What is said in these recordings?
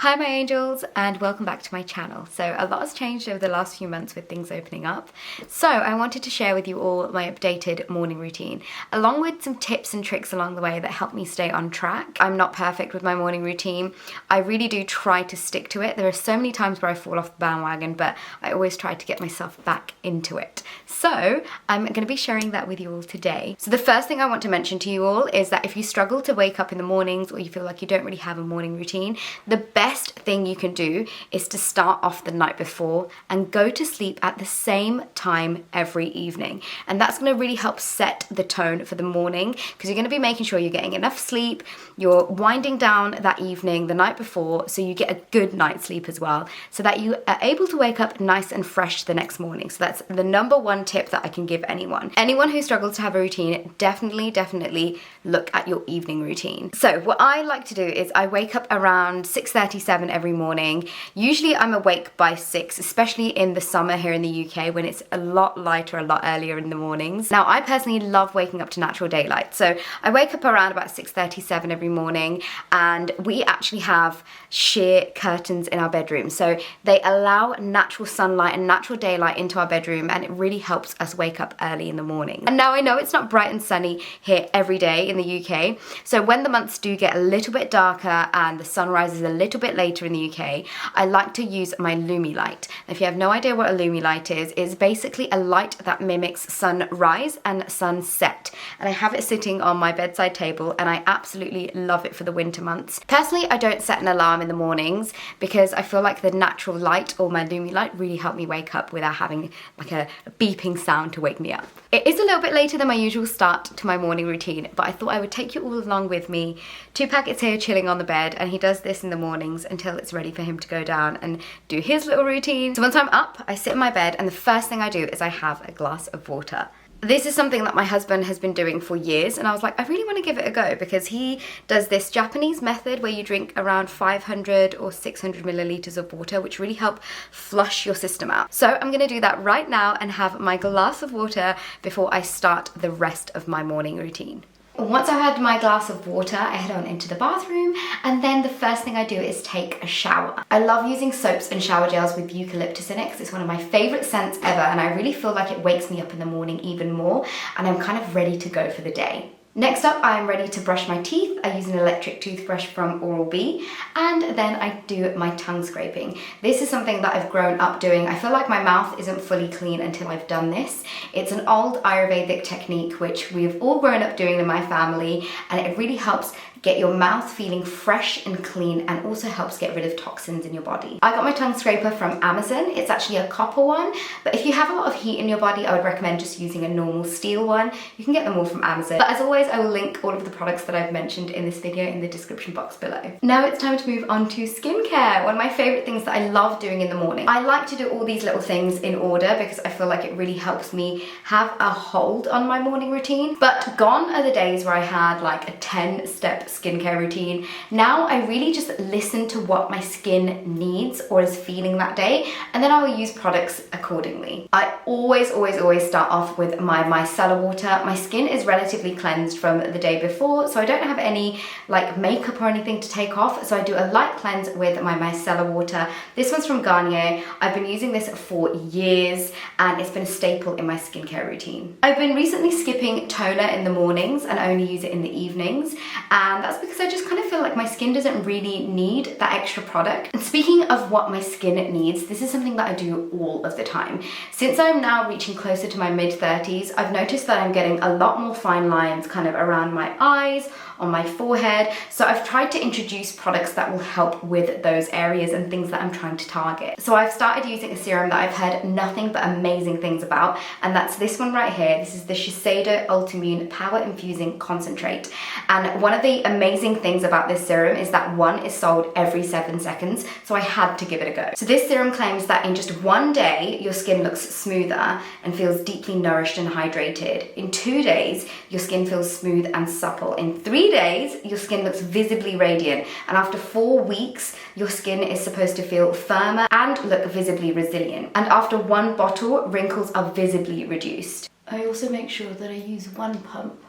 Hi my angels, and welcome back to my channel. So a lot has changed over the last few months with things opening up. So I wanted to share with you all my updated morning routine, along with some tips and tricks along the way that help me stay on track. I'm not perfect with my morning routine. I really do try to stick to it. There are so many times where I fall off the bandwagon, but I always try to get myself back into it. So I'm going to be sharing that with you all today. So the first thing I want to mention to you all is that if you struggle to wake up in the mornings or you feel like you don't really have a morning routine, the best thing you can do is to start off the night before and go to sleep at the same time every evening. And that's going to really help set the tone for the morning, because you're going to be making sure you're getting enough sleep, you're winding down that evening the night before, so you get a good night's sleep as well, so that you are able to wake up nice and fresh the next morning. So that's the number one tip that I can give anyone. Anyone who struggles to have a routine, definitely look at your evening routine. So what I like to do is I wake up around 6:37 every morning. Usually I'm awake by 6, especially in the summer here in the UK when it's a lot lighter, a lot earlier in the mornings. Now I personally love waking up to natural daylight. So I wake up around about 6:37 every morning, and we actually have sheer curtains in our bedroom. So they allow natural sunlight and natural daylight into our bedroom, and it really helps us wake up early in the morning. And now I know it's not bright and sunny here every day in the UK. So when the months do get a little bit darker and the sun rises a little bit later in the UK, I like to use my Lumi light. If you have no idea what a Lumi light is, it's basically a light that mimics sunrise and sunset. And I have it sitting on my bedside table, and I absolutely love it for the winter months. Personally, I don't set an alarm in the mornings because I feel like the natural light or my Lumi light really help me wake up without having like a beeping sound to wake me up. It is a little bit later than my usual start to my morning routine, but I thought I would take you all along with me. 2 packets here chilling on the bed, and he does this in the mornings until it's ready for him to go down and do his little routine. So once I'm up, I sit in my bed, and the first thing I do is I have a glass of water. This is something that my husband has been doing for years, and I was like, I really want to give it a go, because he does this Japanese method where you drink around 500 or 600 milliliters of water, which really help flush your system out. So I'm going to do that right now and have my glass of water before I start the rest of my morning routine. Once I've had my glass of water, I head on into the bathroom, and then the first thing I do is take a shower. I love using soaps and shower gels with eucalyptus in it because it's one of my favorite scents ever, and I really feel like it wakes me up in the morning even more, and I'm kind of ready to go for the day. Next up, I am ready to brush my teeth. I use an electric toothbrush from Oral-B, and then I do my tongue scraping. This is something that I've grown up doing. I feel like my mouth isn't fully clean until I've done this. It's an old Ayurvedic technique which we've all grown up doing in my family, and it really helps get your mouth feeling fresh and clean, and also helps get rid of toxins in your body. I got my tongue scraper from Amazon. It's actually a copper one, but if you have a lot of heat in your body, I would recommend just using a normal steel one. You can get them all from Amazon. But as always, I will link all of the products that I've mentioned in this video in the description box below. Now it's time to move on to skincare, one of my favorite things that I love doing in the morning. I like to do all these little things in order because I feel like it really helps me have a hold on my morning routine. But gone are the days where I had like a 10-step skincare routine. Now I really just listen to what my skin needs or is feeling that day, and then I will use products accordingly. I always start off with my micellar water. My skin is relatively cleansed from the day before, so I don't have any like makeup or anything to take off, so I do a light cleanse with my micellar water. This one's from Garnier. I've been using this for years, and it's been a staple in my skincare routine. I've been recently skipping toner in the mornings and only use it in the evenings, and that's because I just kind of feel like my skin doesn't really need that extra product. And speaking of what my skin needs, this is something that I do all of the time. Since I'm now reaching closer to my mid-30s, I've noticed that I'm getting a lot more fine lines kind of around my eyes, on my forehead. So I've tried to introduce products that will help with those areas and things that I'm trying to target. So I've started using a serum that I've heard nothing but amazing things about, and that's this one right here. This is the Shiseido Ultimune Power Infusing Concentrate. And one of the amazing things about this serum is that one is sold every 7 seconds, so I had to give it a go. So this serum claims that in just 1 day, your skin looks smoother and feels deeply nourished and hydrated. In 2 days, your skin feels smooth and supple. In 3 days, your skin looks visibly radiant, and after 4 weeks, your skin is supposed to feel firmer and look visibly resilient. And after 1 bottle, wrinkles are visibly reduced. I also make sure that I use 1 pump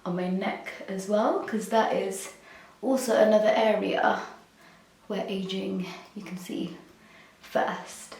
on my neck as well, because that is also another area where aging, you can see first.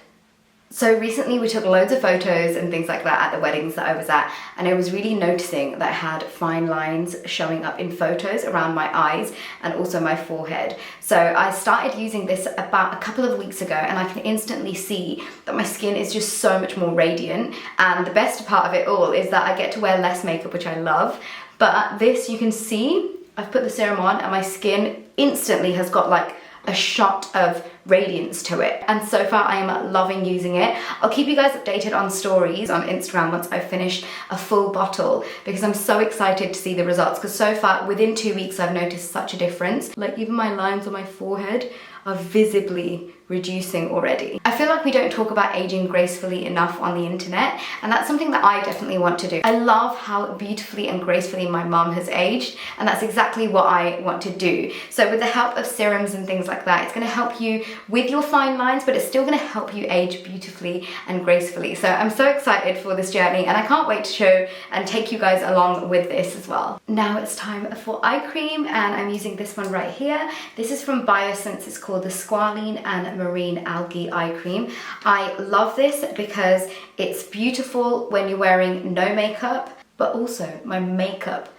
So recently we took loads of photos and things like that at the weddings that I was at, and I was really noticing that I had fine lines showing up in photos around my eyes and also my forehead. So I started using this about a couple of weeks ago, and I can instantly see that my skin is just so much more radiant, and the best part of it all is that I get to wear less makeup, which I love. But this, you can see, I've put the serum on and my skin instantly has got like a shot of radiance to it, and so far I am loving using it. I'll keep you guys updated on stories on Instagram once I've finished a full bottle, because I'm so excited to see the results, because so far within 2 weeks I've noticed such a difference. Like even my lines on my forehead are visibly reducing already. I feel like we don't talk about aging gracefully enough on the internet, and that's something that I definitely want to do. I love how beautifully and gracefully my mum has aged, and that's exactly what I want to do. So with the help of serums and things like that, it's going to help you with your fine lines, but it's still going to help you age beautifully and gracefully. So I'm so excited for this journey, and I can't wait to show and take you guys along with this as well. Now it's time for eye cream, and I'm using this one right here. This is from Biosense. It's called the Squalene and Marine Algae Eye Cream. I love this because it's beautiful when you're wearing no makeup, but also my makeup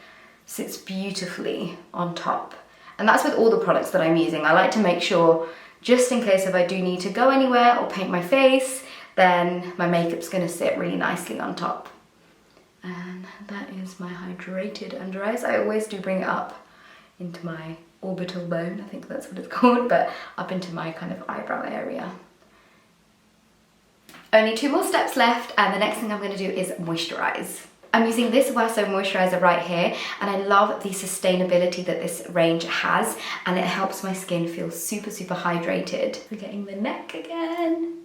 sits beautifully on top. And that's with all the products that I'm using. I like to make sure, just in case if I do need to go anywhere or paint my face, then my makeup's gonna sit really nicely on top. And that is my hydrated under eyes. I always do bring it up into my orbital bone, I think that's what it's called, but up into my kind of eyebrow area. Only 2 more steps left, and the next thing I'm going to do is moisturize. I'm using this Waso moisturizer right here, and I love the sustainability that this range has, and it helps my skin feel super, super hydrated. Forgetting the neck again.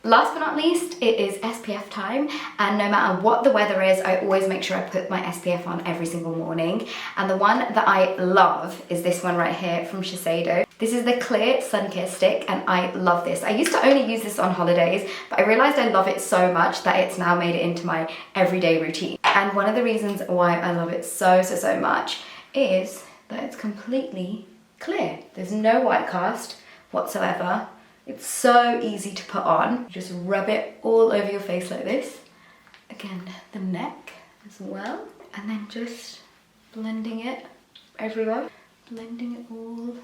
Last but not least, it is SPF time, and no matter what the weather is, I always make sure I put my SPF on every single morning. And the one that I love is this one right here from Shiseido. This is the Clear Sun Care Stick, and I love this. I used to only use this on holidays, but I realized I love it so much that it's now made it into my everyday routine. And one of the reasons why I love it so much is that it's completely clear. There's no white cast whatsoever. It's so easy to put on. Just rub it all over your face like this. Again, the neck as well. And then just blending it everywhere. Blending it all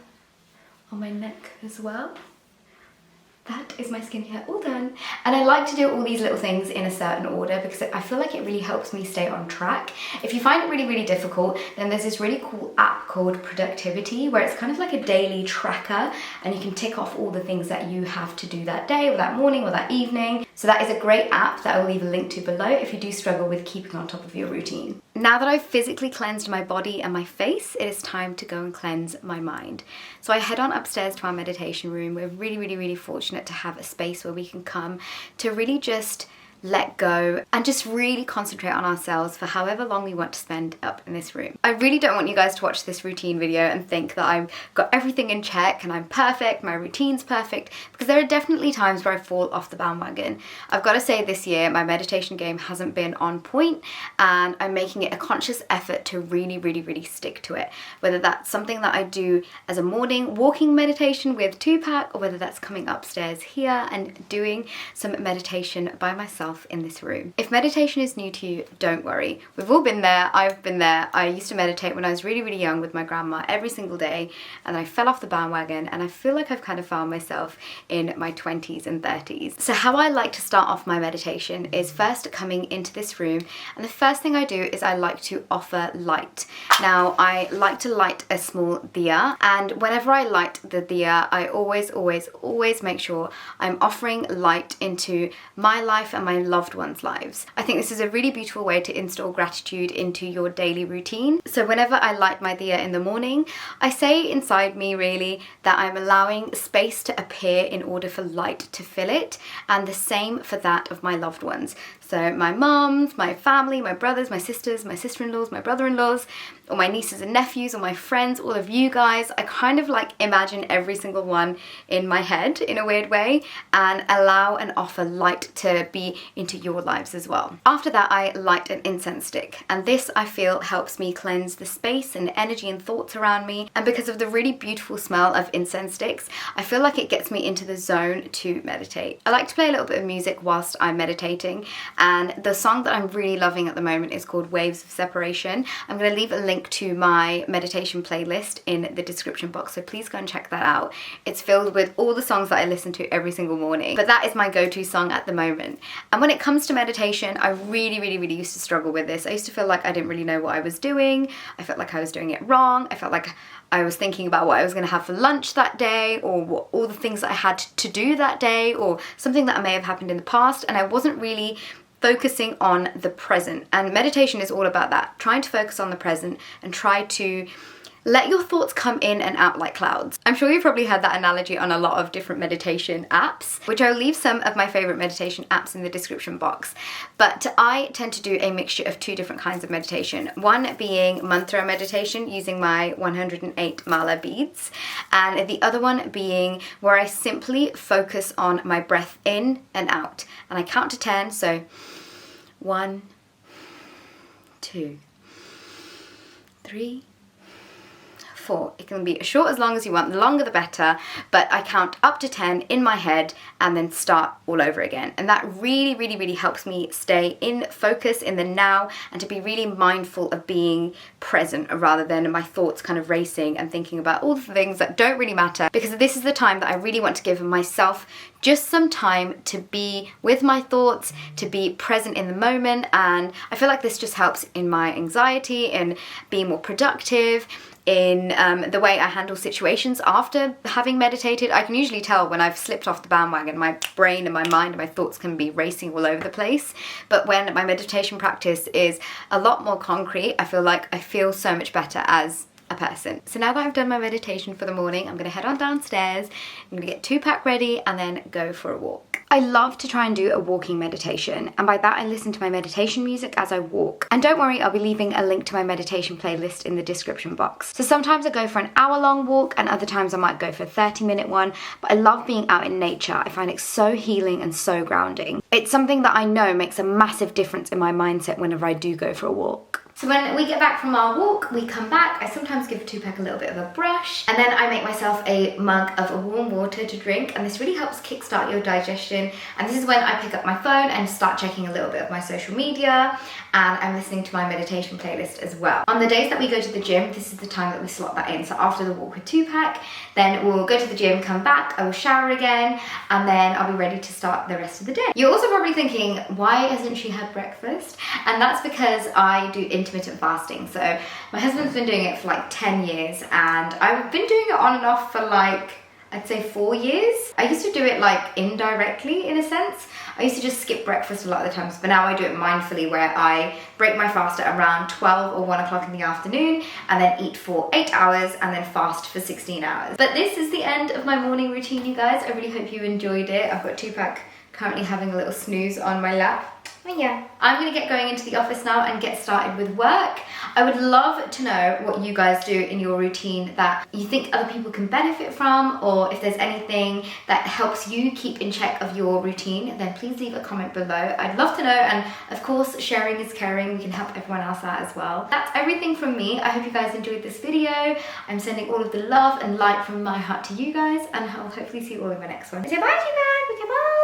on my neck as well. That is my skincare all done. And I like to do all these little things in a certain order because I feel like it really helps me stay on track. If you find it really difficult, then there's this really cool app called Productivity, where it's kind of like a daily tracker, and you can tick off all the things that you have to do that day or that morning or that evening. So that is a great app that I will leave a link to below if you do struggle with keeping on top of your routine. Now that I've physically cleansed my body and my face, it is time to go and cleanse my mind. So I head on upstairs to our meditation room. We're really fortunate to have a space where we can come to really just let go and just really concentrate on ourselves for however long we want to spend up in this room. I really don't want you guys to watch this routine video and think that I've got everything in check and I'm perfect, my routine's perfect, because there are definitely times where I fall off the bandwagon. I've got to say this year my meditation game hasn't been on point, and I'm making it a conscious effort to really stick to it. Whether that's something that I do as a morning walking meditation with Tupac, or whether that's coming upstairs here and doing some meditation by myself in this room. If meditation is new to you, don't worry. We've all been there. I've been there. I used to meditate when I was really young with my grandma every single day, and I fell off the bandwagon, and I feel like I've kind of found myself in my 20s and 30s. So how I like to start off my meditation is first coming into this room, and the first thing I do is I like to offer light. Now I like to light a small diya, and whenever I light the diya, I always make sure I'm offering light into my life and my loved ones' lives. I think this is a really beautiful way to install gratitude into your daily routine. So whenever I light my diya in the morning, I say inside me really that I'm allowing space to appear in order for light to fill it, and the same for that of my loved ones. So my mums, my family, my brothers, my sisters, my sister-in-laws, my brother-in-laws, or my nieces and nephews, or my friends, all of you guys. I kind of like imagine every single one in my head in a weird way, and allow and offer light to be into your lives as well. After that, I light an incense stick, and this I feel helps me cleanse the space and energy and thoughts around me. And because of the really beautiful smell of incense sticks, I feel like it gets me into the zone to meditate. I like to play a little bit of music whilst I'm meditating, and the song that I'm really loving at the moment is called Waves of Separation. I'm going to leave a link to my meditation playlist in the description box, so please go and check that out. It's filled with all the songs that I listen to every single morning, but that is my go-to song at the moment. And when it comes to meditation, I really used to struggle with this. I used to feel like I didn't really know what I was doing. I felt like I was doing it wrong. I felt like I was thinking about what I was going to have for lunch that day, or what, all the things that I had to do that day, or something that may have happened in the past, and I wasn't really focusing on the present. And meditation is all about that, trying to focus on the present and try to let your thoughts come in and out like clouds. I'm sure you've probably heard that analogy on a lot of different meditation apps, which I'll leave some of my favorite meditation apps in the description box. But I tend to do a mixture of two different kinds of meditation. One being mantra meditation using my 108 mala beads, and the other one being where I simply focus on my breath in and out. And I count to 10, so 1, 2, 3, 4. It can be as short as long as you want, the longer the better, but I count up to 10 in my head and then start all over again. And that really helps me stay in focus in the now and to be really mindful of being present rather than my thoughts kind of racing and thinking about all the things that don't really matter, because this is the time that I really want to give myself just some time to be with my thoughts, to be present in the moment. And I feel like this just helps in my anxiety, in being more productive, in the way I handle situations after having meditated. I can usually tell when I've slipped off the bandwagon. My brain and my mind and my thoughts can be racing all over the place. But when my meditation practice is a lot more concrete, I feel like I feel so much better as a person. So now that I've done my meditation for the morning, I'm gonna head on downstairs, I'm gonna get 2-pack ready and then go for a walk. I love to try and do a walking meditation, and by that I listen to my meditation music as I walk. And don't worry, I'll be leaving a link to my meditation playlist in the description box. So sometimes I go for an hour-long walk and other times I might go for a 30-minute one, but I love being out in nature. I find it so healing and so grounding. It's something that I know makes a massive difference in my mindset whenever I do go for a walk. So when we get back from our walk, we come back. I sometimes give 2-pack a little bit of a brush, and then I make myself a mug of warm water to drink, and this really helps kickstart your digestion. And this is when I pick up my phone and start checking a little bit of my social media, and I'm listening to my meditation playlist as well. On the days that we go to the gym, this is the time that we slot that in. So after the walk with 2-pack, then we'll go to the gym, come back, I will shower again, and then I'll be ready to start the rest of the day. You're also probably thinking, why hasn't she had breakfast? And that's because I do intermittent fasting. So my husband's been doing it for like 10 years, and I've been doing it on and off for like, I'd say 4 years. I used to do it like indirectly in a sense. I used to just skip breakfast a lot of the times, but now I do it mindfully, where I break my fast at around 12 or 1 o'clock in the afternoon and then eat for 8 hours and then fast for 16 hours. But this is the end of my morning routine, you guys. I really hope you enjoyed it. I've got 2-pack currently having a little snooze on my lap. But yeah, I'm gonna get going into the office now and get started with work. I would love to know what you guys do in your routine that you think other people can benefit from, or if there's anything that helps you keep in check of your routine, then please leave a comment below. I'd love to know, and of course, sharing is caring. We can help everyone else out as well. That's everything from me. I hope you guys enjoyed this video. I'm sending all of the love and light from my heart to you guys, and I'll hopefully see you all in my next one. So bye, you guys. Okay, bye.